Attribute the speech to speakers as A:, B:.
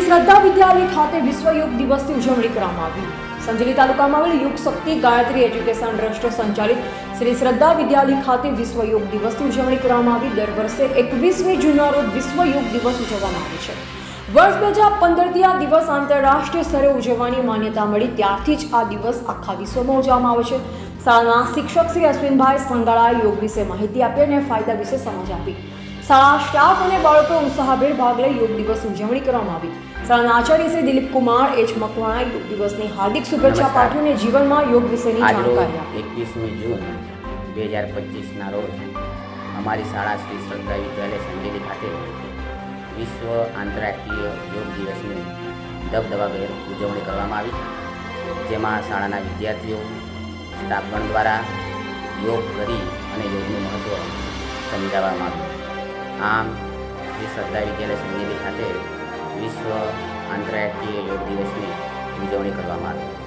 A: શ્રદ્ધા વિદ્યાલય ખાતે વિશ્વ યોગ દિવસની ઉજવણી કરવામાં આવી। સંજેલી તાલુકામાં આવેલ યુગ શક્તિ ગાયત્રી એજ્યુકેશન ટ્રસ્ટ સંચાલિત શ્રી શ્રદ્ધા વિદ્યાલય ખાતે વિશ્વ યોગ દિવસની ઉજવણી કરવામાં આવી। દર વર્ષે 21મી જૂનના રોજ વિશ્વ યોગ દિવસ ઉજવવામાં આવે છે। વર્ષ 2015થી આ દિવસ આંતરરાષ્ટ્રીય સ્તરે ઉજવવાની માન્યતા મળી ત્યારથી જ આ દિવસ આખા વિશ્વમાં ઉજવવામાં આવે છે। શાળાના શિક્ષક શ્રી અશ્વિનભાઈ સંગાળાએ યોગ વિશે માહિતી આપી અને ફાયદા વિશે સમજ આપી। શાળા સ્ટાફ અને બાળકો ઉત્સાહભેર ભાગ લઈ યોગ દિવસની ઉજવણી કરવામાં આવી। શાળાના આચાર્ય શ્રી દિલીપ કુમાર એચ મકવાણા યોગ દિવસની હાર્દિક શુભેચ્છા પાઠવીને જીવનમાં યોગ વિશેની જાણકારી આપી।
B: 21મી જૂન 2025ના રોજ અમારી શાળા શ્રી શ્રદ્ધા વિદ્યાલય સંજેલી ખાતે વિશ્વ આંતરરાષ્ટ્રીય યોગ દિવસની દબદબાભેર ઉજવણી કરવામાં આવી, જેમાં શાળાના વિદ્યાર્થીઓ સ્ટાફગણ દ્વારા યોગ કરી અને યોગનું મહત્ત્વ સમજાવવામાં આવ્યું। આમ શ્રી શ્રદ્ધા વિદ્યાલય સંજેલી ખાતે વિશ્વ આંતરરાષ્ટ્રીય યોગ દિવસની ઉજવણી કરવામાં આવી।